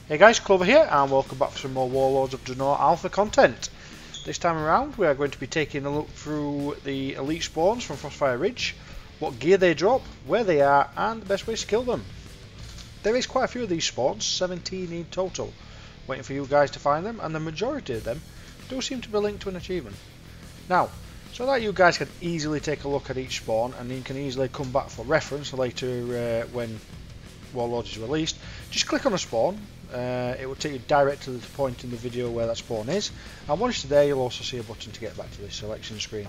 Hey guys, Clover here, and welcome back for some more World of Warcraft Alpha content. This time around we are going to be taking a look through the elite spawns from Frostfire Ridge, what gear they drop, where they are, and the best ways to kill them. There is quite a few of these spawns, 17 in total, waiting for you guys to find them, and the majority of them do seem to be linked to an achievement. Now, so that you guys can easily take a look at each spawn, and you can easily come back for reference later when Warlord is released, just click on a spawn. It will take you direct to the point in the video where that spawn is, and once you're there you'll also see a button to get back to the selection screen.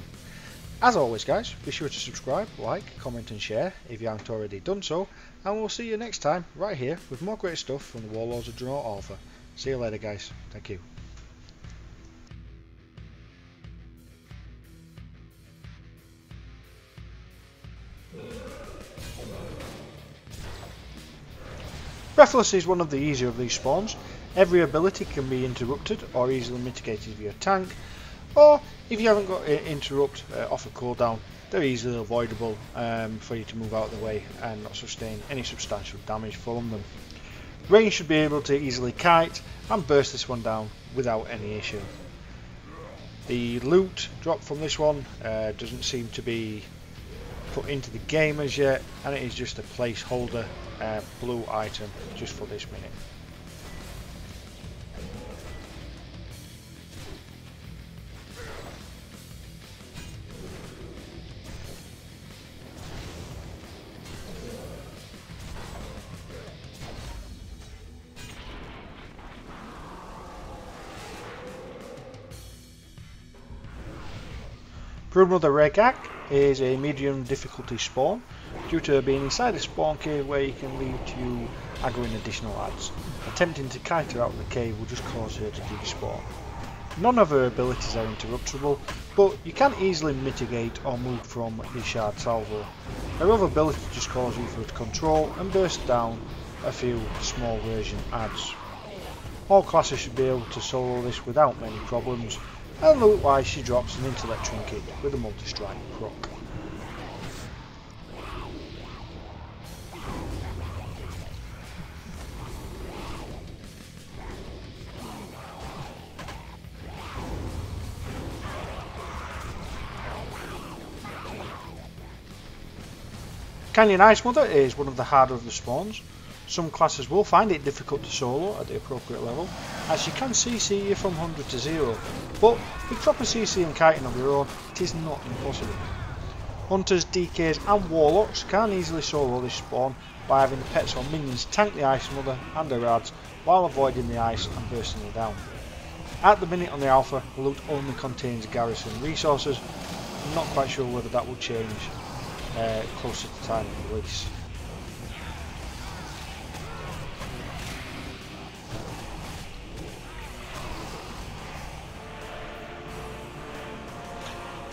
As always guys, be sure to subscribe, like, comment and share if you haven't already done so, and we'll see you next time right here with more great stuff from the Warlords of Draenor Alpha. See you later guys, thank you. Breathless is one of the easier of these spawns. Every ability can be interrupted or easily mitigated via tank, or if you haven't got interrupt off a cooldown, they're easily avoidable for you to move out of the way and not sustain any substantial damage from them. Range should be able to easily kite and burst this one down without any issue. The loot drop from this one doesn't seem to be put into the game as yet, and it is just a placeholder blue item just for this minute. The Reeg'ak is a medium difficulty spawn due to being inside a spawn cave where you can lead to aggroing additional adds. Attempting to kite her out of the cave will just cause her to despawn. None of her abilities are interruptible, but you can easily mitigate or move from the shard salvo. Her other ability just calls you for her to control and burst down a few small version adds. All classes should be able to solo this without many problems, and loot wise she drops an intellect trinket with a multi-strike proc. Canyon Ice Mother is one of the harder of the spawns. Some classes will find it difficult to solo at the appropriate level, as she can CC you from 100 to 0, but with proper CC and kiting of your own, it is not impossible. Hunters, DKs and Warlocks can easily solo this spawn by having the pets or minions tank the Ice Mother and her adds while avoiding the ice and bursting it down. At the minute on the alpha, the loot only contains garrison resources. I'm not quite sure whether that will change closer to the time of release.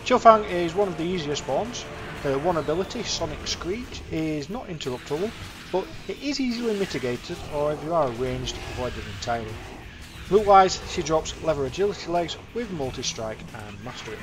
Chillfang is one of the easier spawns. Her one ability, Sonic Screech, is not interruptible, but it is easily mitigated, or if you are ranged, avoided entirely. Loot wise, she drops leather agility legs with multi-strike and mastery.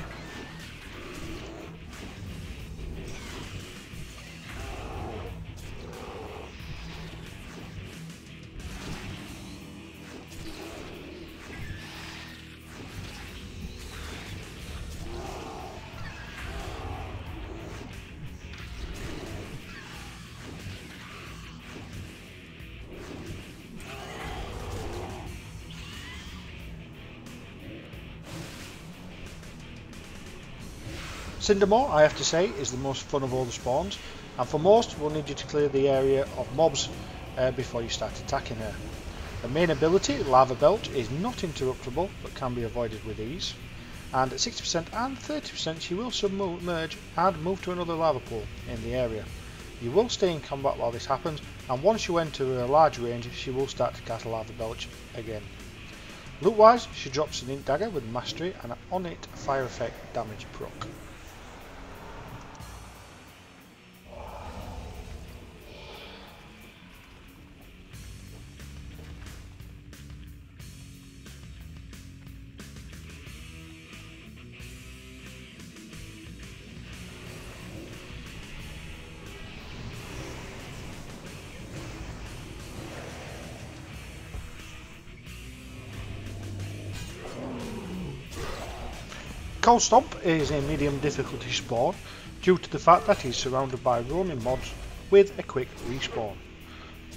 Cindermore, I have to say, is the most fun of all the spawns, and for most we'll need you to clear the area of mobs before you start attacking her. The main ability, Lava Belt, is not interruptible but can be avoided with ease, and at 60% and 30% she will submerge and move to another lava pool in the area. You will stay in combat while this happens, and once you enter a large range she will start to cast Lava Belch again. Loot wise, she drops an int dagger with mastery and on it fire effect damage proc. Colston is a medium difficulty spawn due to the fact that he's surrounded by roaming mobs with a quick respawn.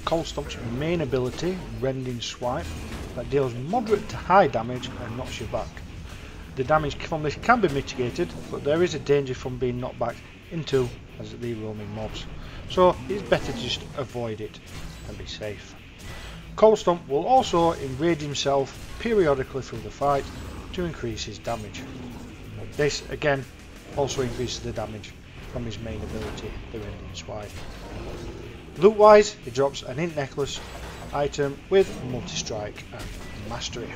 Colston's main ability, Rending Swipe, that deals moderate to high damage and knocks you back. The damage from this can be mitigated, but there is a danger from being knocked back into as the roaming mobs, so it's better to just avoid it and be safe. Colston will also enrage himself periodically through the fight to increase his damage. This again also increases the damage from his main ability, the Rending Swipe. Loot wise, he drops an int necklace item with multi-strike and mastery.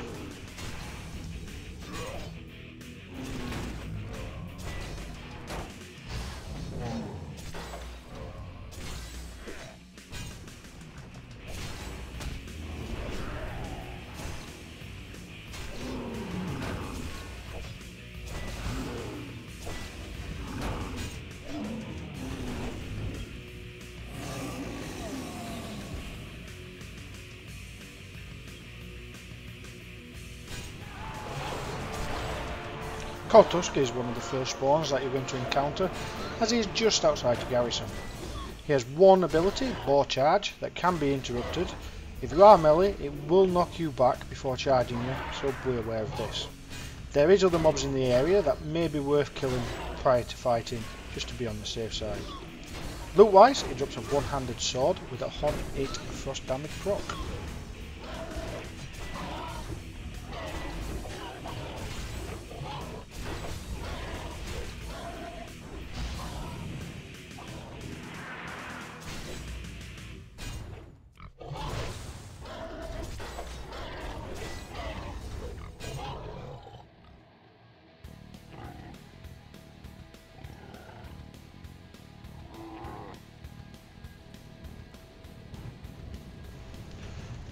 Cocktoast is one of the first spawns that you're going to encounter, as he is just outside the garrison. He has one ability, Bow Charge, that can be interrupted. If you are melee, it will knock you back before charging you, so be aware of this. There is other mobs in the area that may be worth killing prior to fighting, just to be on the safe side. Loot wise, he drops a one-handed sword with a Hon 8 frost damage proc.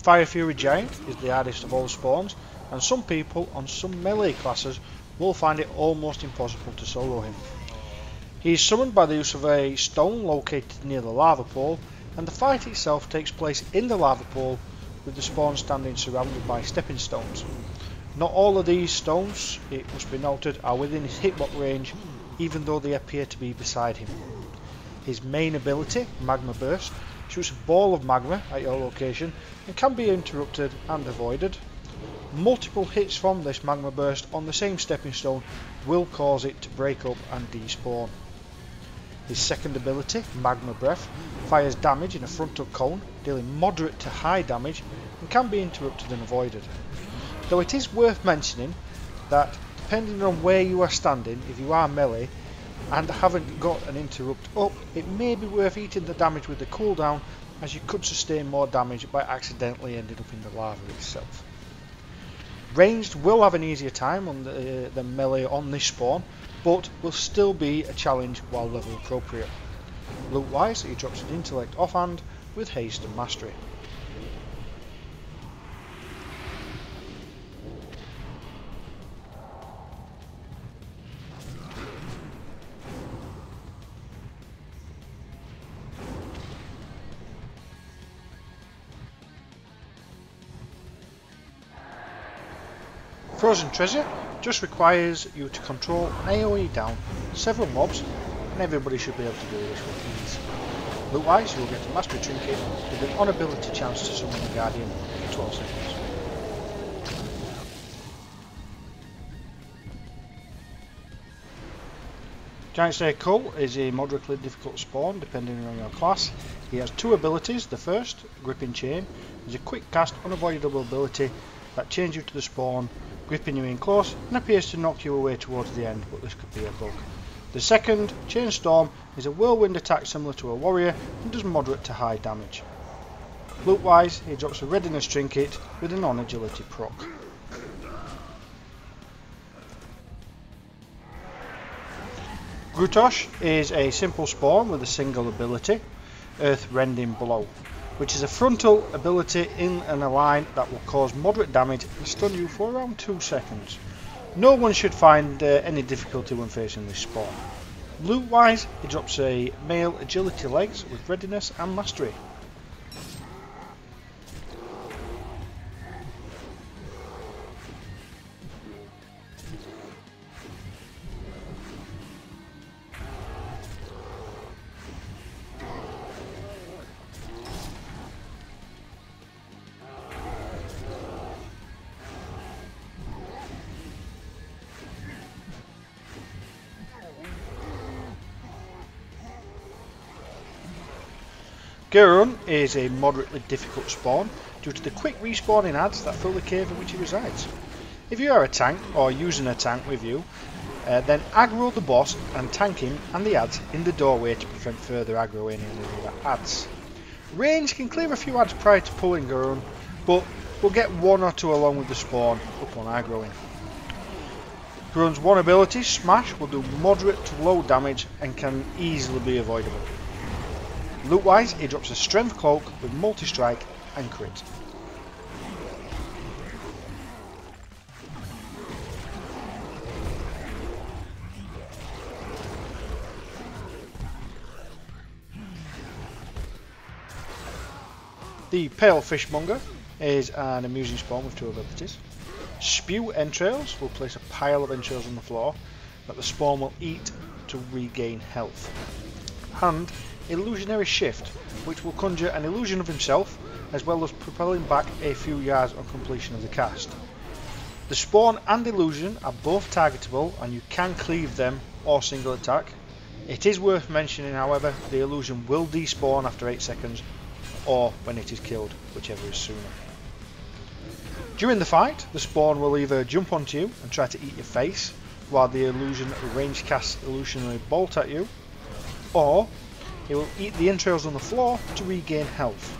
Fire Fury Giant is the hardest of all spawns, and some people on some melee classes will find it almost impossible to solo him. He is summoned by the use of a stone located near the lava pool, and the fight itself takes place in the lava pool with the spawn standing surrounded by stepping stones. Not all of these stones, it must be noted, are within his hitbox range, even though they appear to be beside him. His main ability, Magma Burst, shoots a ball of magma at your location and can be interrupted and avoided. Multiple hits from this magma burst on the same stepping stone will cause it to break up and despawn. His second ability, Magma Breath, fires damage in a frontal cone, dealing moderate to high damage and can be interrupted and avoided. Though it is worth mentioning that depending on where you are standing, if you are melee and haven't got an interrupt up, it may be worth eating the damage with the cooldown, as you could sustain more damage by accidentally ending up in the lava itself. Ranged will have an easier time on the melee on this spawn, but will still be a challenge while level appropriate. Loot wise, he drops an intellect offhand with haste and mastery. Frozen Treasure just requires you to control and AoE down several mobs, and everybody should be able to do this with ease. Loot wise, you will get a Mastery Trinket with an on-ability chance to summon the Guardian for 12 seconds. Giant Slayer Cull is a moderately difficult spawn depending on your class. He has two abilities. The first, Gripping Chain, is a quick cast unavoidable ability that chains you to the spawn, gripping you in close and appears to knock you away towards the end, but this could be a bug. The second, Chain Storm, is a whirlwind attack similar to a warrior and does moderate to high damage. Loot wise, he drops a Readiness Trinket with a non-agility proc. Brutish is a simple spawn with a single ability, Earth Rending Blow, which is a frontal ability in and a line that will cause moderate damage and stun you for around 2 seconds. No one should find any difficulty when facing this spawn. Loot wise, he drops a male agility legs with readiness and mastery. Gurum is a moderately difficult spawn due to the quick respawning adds that fill the cave in which he resides. If you are a tank or using a tank with you, then aggro the boss and tank him and the adds in the doorway to prevent further aggroing any other adds. Range can clear a few adds prior to pulling Gurum, but we'll get one or two along with the spawn upon aggroing. Gurum's one ability, Smash, will do moderate to low damage and can easily be avoidable. Loot wise, he drops a strength cloak with multi-strike and crit. The Pale Fishmonger is an amusing spawn with two abilities. Spew entrails will place a pile of entrails on the floor that the spawn will eat to regain health. And Illusionary Shift, which will conjure an illusion of himself as well as propel him back a few yards on completion of the cast. The spawn and illusion are both targetable and you can cleave them or single attack. It is worth mentioning, however, the illusion will despawn after 8 seconds or when it is killed, whichever is sooner. During the fight, the spawn will either jump onto you and try to eat your face, while the illusion range casts illusionary bolt at you, or it will eat the entrails on the floor to regain health.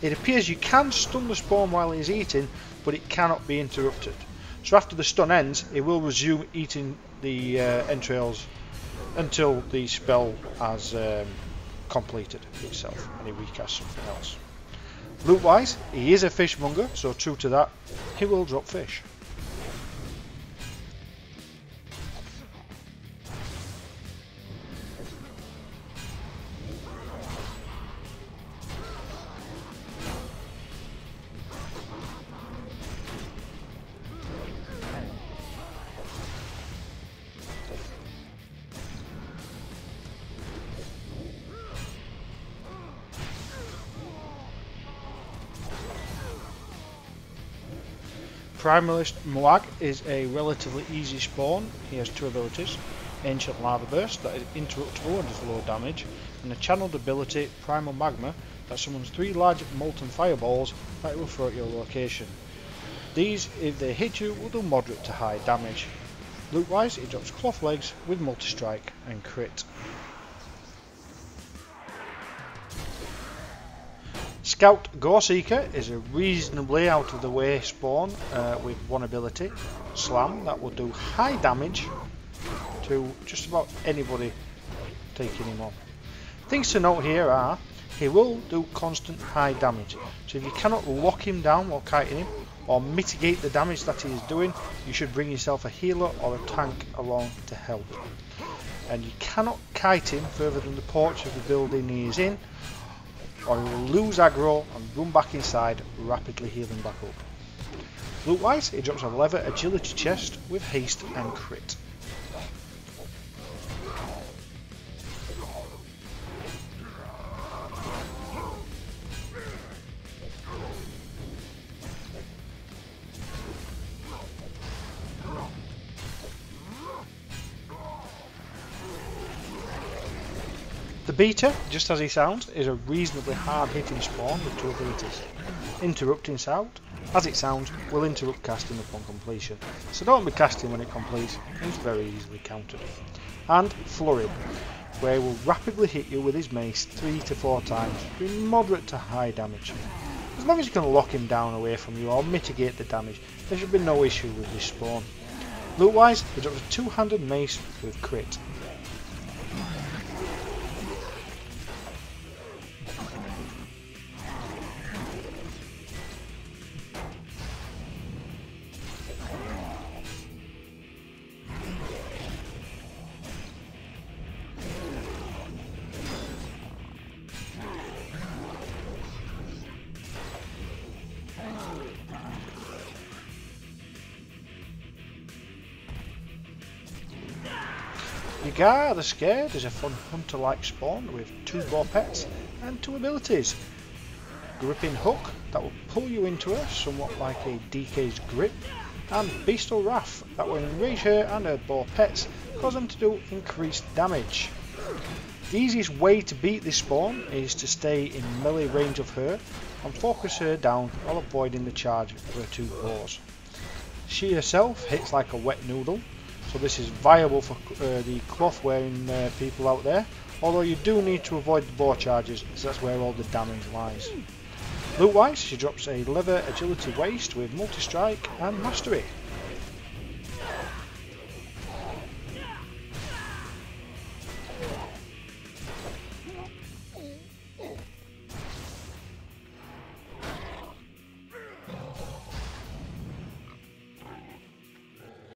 It appears you can stun the spawn while he is eating, but it cannot be interrupted. So after the stun ends, it will resume eating the entrails until the spell has completed itself and he recasts something else. Loot wise, he is a fishmonger, so true to that, he will drop fish. Primalist Malach is a relatively easy spawn. He has two abilities: Ancient Lava Burst that is interruptible and does low damage, and a channeled ability, Primal Magma, that summons 3 large molten fireballs that it will throw at your location. These, if they hit you, will do moderate to high damage. Loot wise, it drops cloth legs with multi-strike and crit. Scout Goreseeker is a reasonably out of the way spawn with one ability, Slam, that will do high damage to just about anybody taking him on. Things to note here are, he will do constant high damage, so if you cannot lock him down while kiting him or mitigate the damage that he is doing, you should bring yourself a healer or a tank along to help. And you cannot kite him further than the porch of the building he is in, or he will lose aggro and run back inside, rapidly healing back up. Loot wise, he drops a leather agility chest with haste and crit. The Beater, just as he sounds, is a reasonably hard hitting spawn with two abilities. Interrupting Sound, as it sounds, will interrupt casting upon completion, so don't be casting when it completes, it's very easily countered. And Flurry, where he will rapidly hit you with his mace 3 to 4 times, doing moderate to high damage. As long as you can lock him down away from you or mitigate the damage, there should be no issue with this spawn. Loot wise, he drops a 2-handed mace with crit. Reeg'ak the Scared is a fun hunter-like spawn with 2 boar pets and 2 abilities. Gripping Hook that will pull you into her, somewhat like a DK's grip, and Beastal Wrath that will enrage her and her boar pets, cause them to do increased damage. The easiest way to beat this spawn is to stay in melee range of her and focus her down while avoiding the charge of her 2 bows. She herself hits like a wet noodle, so this is viable for the cloth wearing people out there, although you do need to avoid the bow charges as that's where all the damage lies. Loot wise, she drops a leather agility waist with multi-strike and mastery.